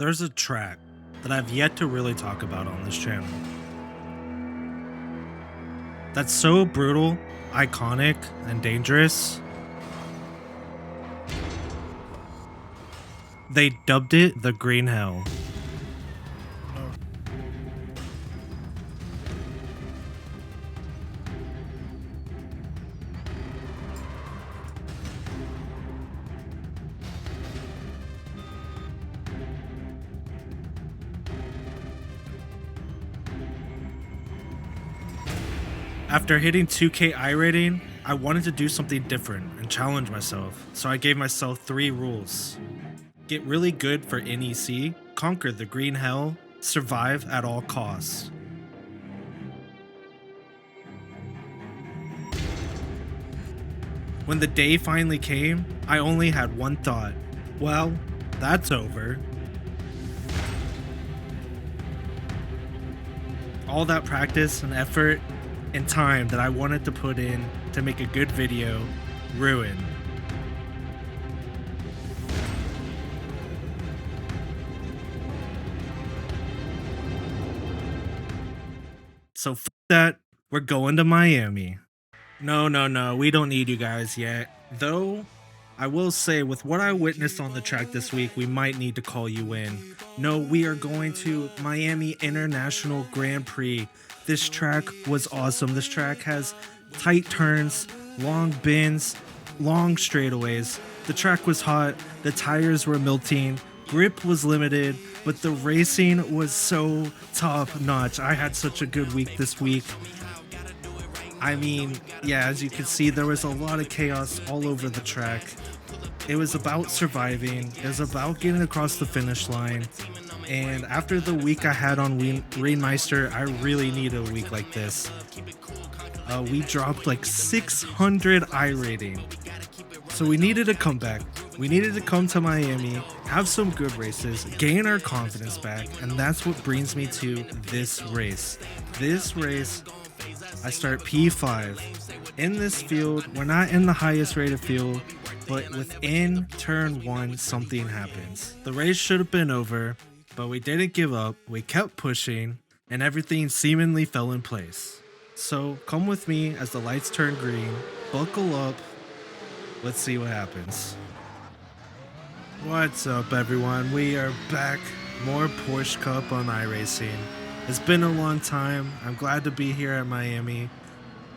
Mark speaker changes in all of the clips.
Speaker 1: There's a track that I've yet to really talk about on this channel. That's so brutal, iconic, and dangerous. They dubbed it the Green Hell. After hitting 2K iRating, I wanted to do something different and challenge myself, so I gave myself 3 rules. Get really good for NEC, conquer the Green Hell, survive at all costs. When the day finally came, I only had one thought. Well, that's over. All that practice and effort and time that I wanted to put in to make a good video, ruined. So f that, we're going to Miami. No, we don't need you guys yet. Though, I will say with what I witnessed on the track this week, we might need to call you in. No, we are going to Miami International Grand Prix. This track was awesome. This track has tight turns, long bends, long straightaways. The track was hot, the tires were melting, grip was limited, but the racing was so top notch. I had such a good week this week. I mean, yeah, as you can see, there was a lot of chaos all over the track. It was about surviving, it was about getting across the finish line. And after the week I had on Rainmeister, I really need a week like this. We dropped like 600 iRating. So we needed a comeback. We needed to come to Miami, have some good races, gain our confidence back, and that's what brings me to this race. This race, I start P5. In this field, we're not in the highest rated field, but within turn 1, something happens. The race should have been over, but we didn't give up, we kept pushing, and everything seemingly fell in place. So come with me as the lights turn green, buckle up, let's see what happens. What's up everyone, we are back, more Porsche Cup on iRacing. It's been a long time, I'm glad to be here at Miami.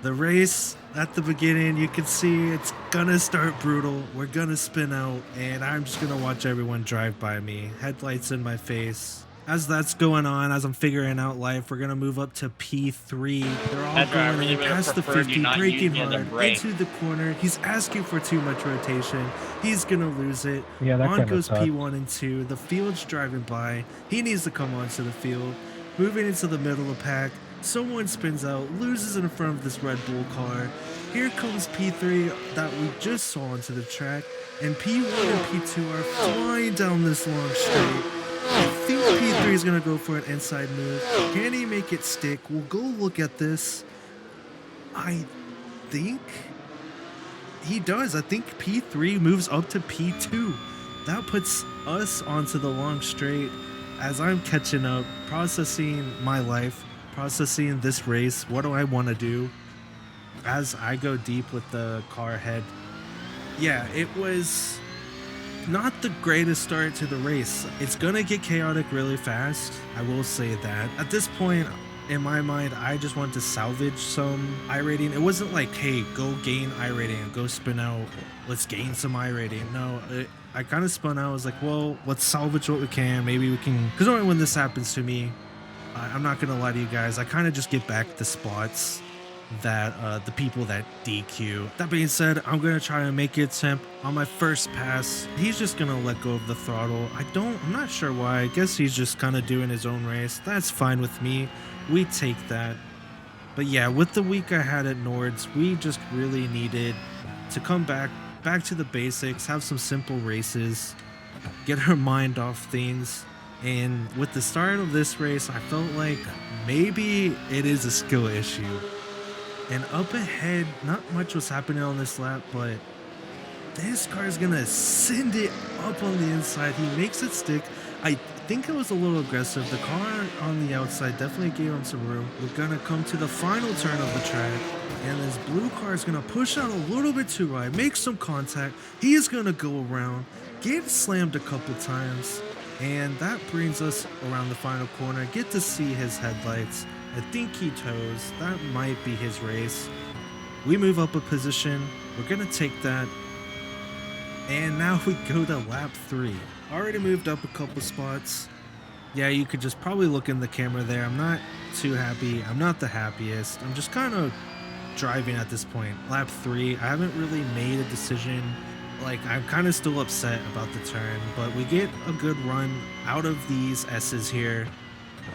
Speaker 1: The race at the beginning, you can see it's gonna start brutal. We're gonna spin out and I'm just gonna watch everyone drive by me. Headlights in my face. As that's going on, as I'm figuring out life, we're gonna move up to P3. They're all going in past the 50, braking hard, into the corner. He's asking for too much rotation. He's gonna lose it.
Speaker 2: Yeah, that
Speaker 1: on goes P1 and 2. The field's driving by. He needs to come onto the field. Moving into the middle of the pack. Someone spins out, loses in front of this Red Bull car. Here comes P3 that we just saw onto the track, and P1 and P2 are flying down this long straight. I think P3 is going to go for an inside move. Can he make it stick? We'll go look at this. I think he does. I think P3 moves up to P2. That puts us onto the long straight as I'm catching up, processing my life, processing this race. What do I want to do as I go deep with the car head? Yeah, it was not the greatest start to the race. It's gonna get chaotic really fast, I will say that. At this point in my mind, I just want to salvage some iRating. It wasn't like, hey, go gain iRating, go spin out, let's gain some iRating. No, I kind of spun out. I was like, well, let's salvage what we can. Maybe we can, because only when this happens to me, I'm not gonna lie to you guys, I kind of just get back the spots that the people that DQ. That being said, I'm gonna try and make it temp on my first pass. He's just gonna let go of the throttle. I'm not sure why. I guess he's just kind of doing his own race. That's fine with me. We take that. But yeah, with the week I had at Nords, we just really needed to come back to the basics, have some simple races, get our mind off things. And with the start of this race, I felt like maybe it is a skill issue. And up ahead, not much was happening on this lap, but this car is gonna send it up on the inside. He makes it stick. think it was a little aggressive. The car on the outside definitely gave him some room. We're gonna come to the final turn of the track, and this blue car is gonna push out a little bit too wide, make some contact. He is gonna go around, get slammed a couple times, and that brings us around the final corner. Get to see his headlights. I think he toes. That might be his race. We move up a position. We're gonna take that. And now we go to lap 3. Already moved up a couple spots. Yeah, you could just probably look in the camera there. I'm not too happy. I'm not the happiest. I'm just kind of driving at this point. Lap 3. I haven't really made a decision. Like, I'm kind of still upset about the turn, but we get a good run out of these S's here.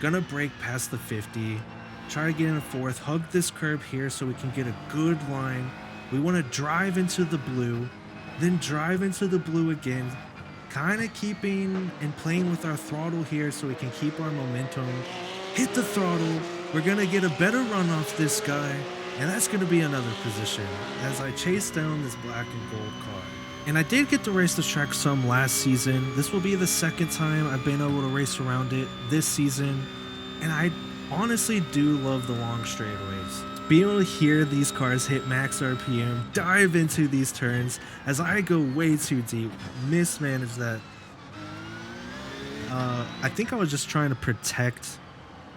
Speaker 1: Gonna brake past the 50. Try to get in a fourth. Hug this curb here so we can get a good line. We want to drive into the blue. Then drive into the blue again, kind of keeping and playing with our throttle here so we can keep our momentum. Hit the throttle. We're going to get a better run off this guy, and that's going to be another position as I chase down this black and gold car. And I did get to race this track some last season. This will be the second time I've been able to race around it this season, and I honestly do love the long straightaways. Being able to hear these cars hit max RPM, dive into these turns as I go way too deep, mismanage that. I think I was just trying to protect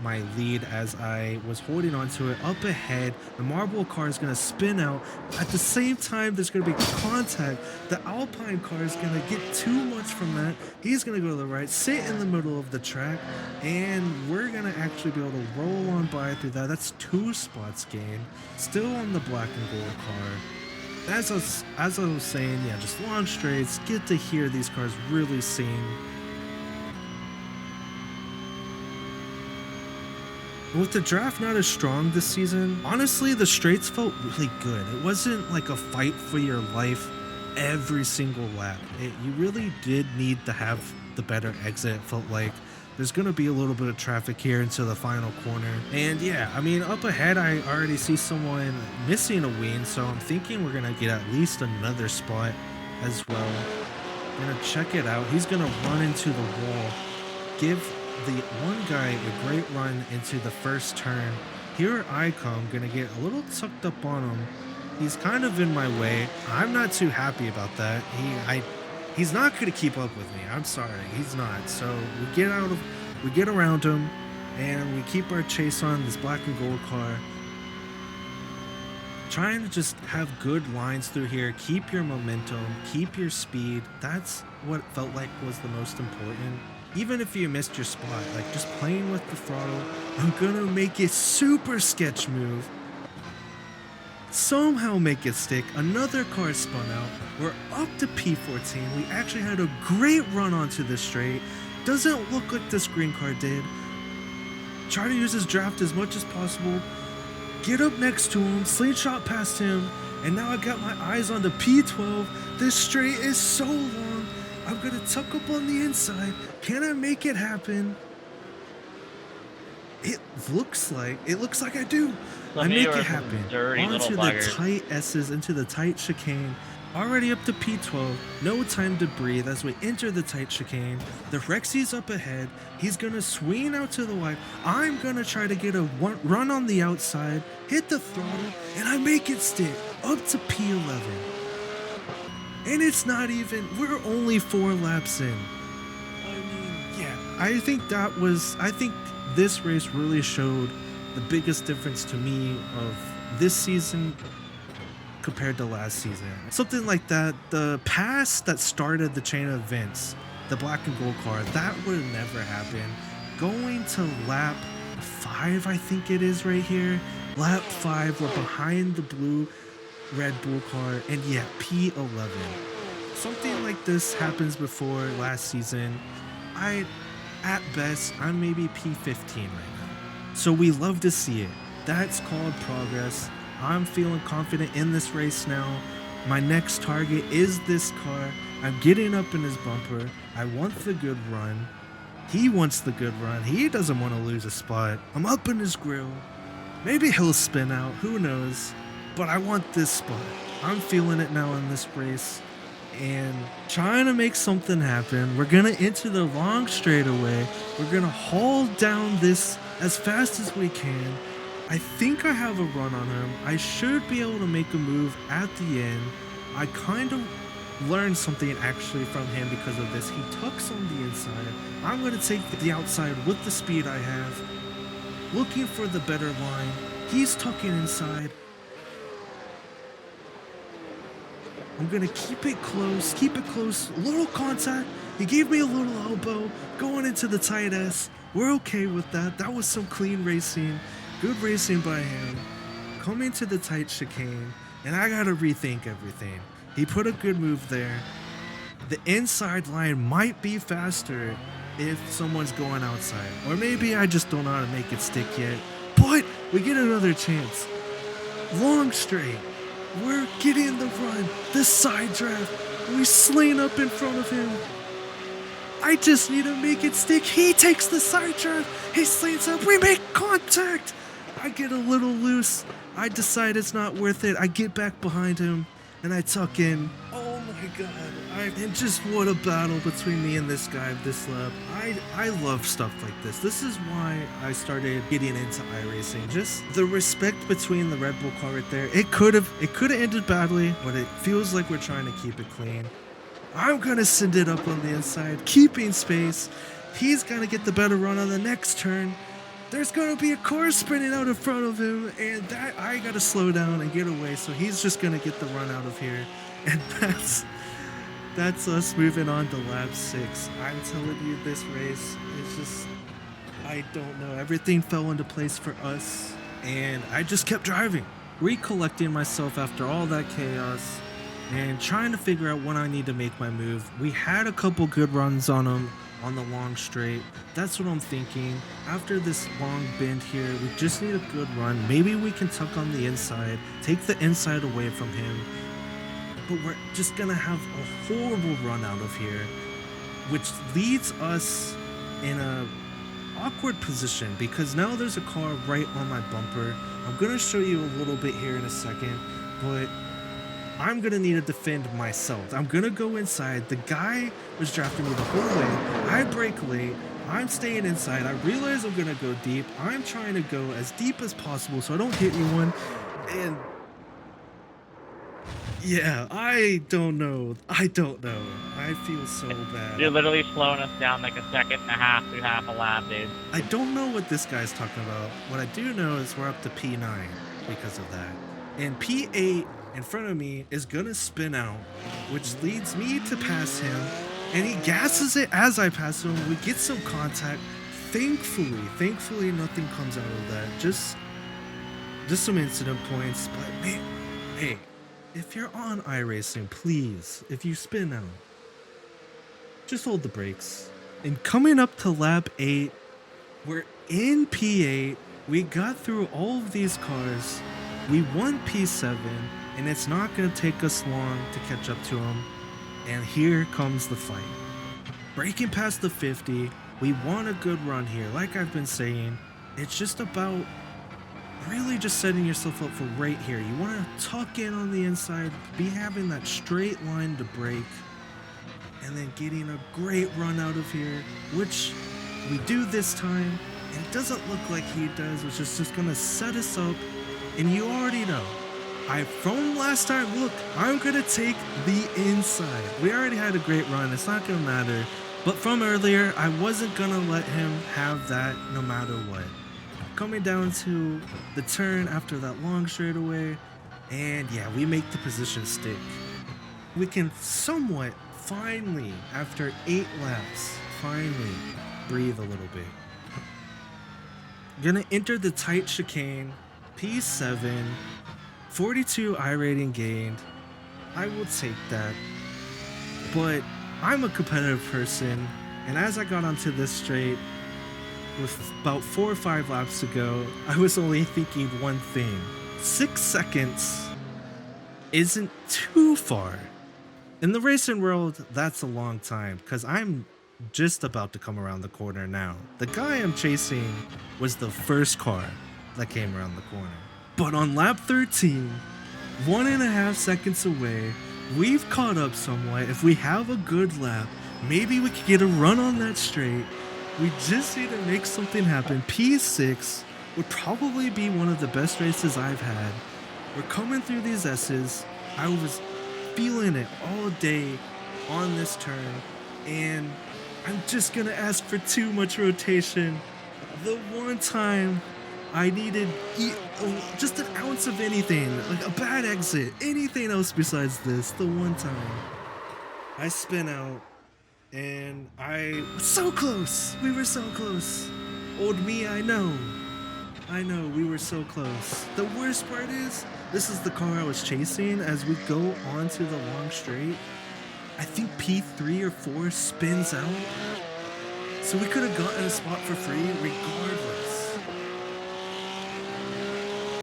Speaker 1: my lead as I was holding onto it. Up ahead, the marble car is going to spin out. At the same time, there's going to be contact. The Alpine car is going to get too much from that. He's going to go to the right, sit in the middle of the track, and we're going to actually be able to roll on by through that. That's 2 spots gained. Still on the black and gold car. As I was saying, yeah, just long straights, get to hear these cars really sing. With the draft not as strong this season, honestly, the straights felt really good. It wasn't like a fight for your life every single lap. You really did need to have the better exit, it felt like. There's going to be a little bit of traffic here into the final corner. And yeah, I mean, up ahead, I already see someone missing a wing, so I'm thinking we're going to get at least another spot as well. Going to check it out. He's going to run into the wall, give the one guy a great run into the first turn. Here I come, gonna get a little tucked up on him. He's kind of in my way. I'm not too happy about that. He's not gonna keep up with me. I'm sorry, he's not. So we get around him, and we keep our chase on this black and gold car. Trying to just have good lines through here, keep your momentum, keep your speed. That's what felt like was the most important. Even if you missed your spot, like just playing with the throttle. I'm gonna make a super sketch move. Somehow make it stick. Another car spun out. We're up to P14. We actually had a great run onto the straight. Doesn't look like this green car did. Try to use his draft as much as possible. Get up next to him, slingshot past him, and now I got my eyes on the P12. This straight is so long. I'm gonna tuck up on the inside. Can I make it happen? It looks like I do. I make it happen. Onto the tight S's, into the tight chicane. Already up to P12. No time to breathe as we enter the tight chicane. The Rexy's up ahead. He's gonna swing out to the wide. I'm gonna try to get a run on the outside, hit the throttle, and I make it stick up to P11. And it's not even, we're only 4 laps in. I mean, yeah, I think this race really showed the biggest difference to me of this season compared to last season. Something like that, the pass that started the chain of events, the black and gold car, that would have never happened. Going to lap 5, I think it is right here. Lap 5, we're behind the blue Red Bull car, and yeah, P11. Something like this happens before last season. At best, I'm maybe P15 right now. So we love to see it. That's called progress. I'm feeling confident in this race now. My next target is this car. I'm getting up in his bumper. I want the good run. He wants the good run. He doesn't want to lose a spot. I'm up in his grill. Maybe he'll spin out. Who knows? But I want this spot. I'm feeling it now in this race. and trying to make something happen. We're gonna enter the long straightaway. We're gonna haul down this as fast as we can. I think I have a run on him. I should be able to make a move at the end. I kind of learned something actually from him because of this. He tucks on the inside. I'm gonna take the outside with the speed I have. Looking for the better line. He's tucking inside. I'm gonna keep it close, little contact. He gave me a little elbow, going into the tight S. We're okay with that. That was some clean racing, good racing by him. Coming to the tight chicane, and I gotta rethink everything. He put a good move there. The inside line might be faster if someone's going outside, or maybe I just don't know how to make it stick yet. But we get another chance. Long straight. We're getting the run, the side draft. We sling up in front of him. I just need to make it stick. He takes the side draft. He slings up. We make contact. I get a little loose. I decide it's not worth it. I get back behind him and I tuck in. Oh my god. And just what a battle between me and this guy this lap. I love stuff like this. This is why I started getting into iRacing. Just the respect between the Red Bull car right there. It could have ended badly, but it feels like we're trying to keep it clean. I'm gonna send it up on the inside, keeping space. He's gonna get the better run on the next turn. There's gonna be a car sprinting out in front of him, and that I gotta slow down and get away. So he's just gonna get the run out of here, and that's us moving on to lap 6. I'm telling you, this race is just, I don't know. Everything fell into place for us, and I just kept driving, recollecting myself after all that chaos, and trying to figure out when I need to make my move. We had a couple good runs on him on the long straight. That's what I'm thinking. After this long bend here, we just need a good run. Maybe we can tuck on the inside, take the inside away from him, but we're just gonna have a horrible run out of here, which leads us in a awkward position because now there's a car right on my bumper. I'm gonna show you a little bit here in a second, but I'm gonna need to defend myself. I'm gonna go inside. The guy was drafting me the whole way. I brake late. I'm staying inside. I realize I'm gonna go deep. I'm trying to go as deep as possible so I don't hit anyone. And yeah, I don't know. I feel so bad.
Speaker 2: You're literally slowing us down like a second and a half through half a lap, dude.
Speaker 1: I don't know what this guy's talking about. What I do know is we're up to P9 because of that. And P8 in front of me is gonna spin out, which leads me to pass him, and he gasses it as I pass him. We get some contact. Thankfully nothing comes out of that. Just some incident points, but man, hey, if you're on iRacing, please, if you spin out, just hold the brakes. And coming up to lap 8, we're in P8. We got through all of these cars. We won P7, and it's not going to take us long to catch up to him. And here comes the fight. Breaking past the 50, we want a good run here. Like I've been saying, it's just about really just setting yourself up for right here. You want to tuck in on the inside, be having that straight line to brake, and then getting a great run out of here, which we do this time. And it doesn't look like he does, which is just going to set us up. And you already know, from last time, look, I'm going to take the inside. We already had a great run. It's not going to matter. But from earlier, I wasn't going to let him have that no matter what. Coming down to the turn after that long straightaway. And yeah, we make the position stick. We can somewhat, finally, after 8 laps, finally breathe a little bit. Gonna enter the tight chicane. P7, 42 iRating gained. I will take that. But I'm a competitive person, and as I got onto this straight, with about 4 or 5 laps to go, I was only thinking one thing. 6 seconds isn't too far. In the racing world, that's a long time, because I'm just about to come around the corner now. The guy I'm chasing was the first car that came around the corner. But on lap 13, 1.5 seconds away, We've caught up somewhat. If we have a good lap, maybe we could get a run on that straight. We just need to make something happen. P6 would probably be one of the best races I've had. We're coming through these S's. I was feeling it all day on this turn, and I'm just gonna ask for too much rotation. The one time I needed just an ounce of anything, like a bad exit, anything else besides this, the one time I spin out, and I was so close. We were so close. Old me, I know, we were so close. The worst part is, this is the car I was chasing as we go onto the long straight. I think P3 or 4 spins out. So we could have gotten a spot for free regardless.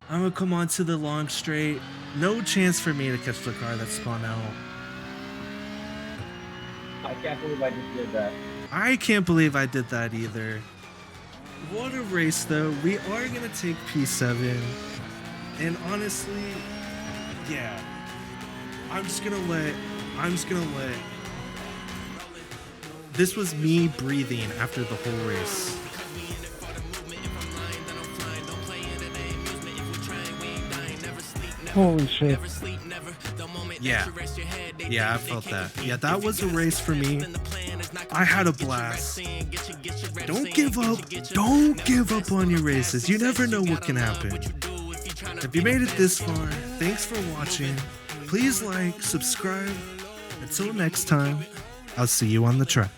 Speaker 1: I'm gonna come onto the long straight. No chance for me to catch the car that spun out.
Speaker 3: I can't believe I just did that.
Speaker 1: I can't believe I did that either. What a race though. We are gonna take P7. And honestly, yeah. I'm just gonna let this was me breathing after the whole race.
Speaker 4: Holy shit.
Speaker 1: Yeah, I felt that. Yeah, that was a race for me. I had a blast. Don't give up on your races. You never know what can happen. If you made it this far, thanks for watching. Please like, subscribe. Until next time, I'll see you on the track.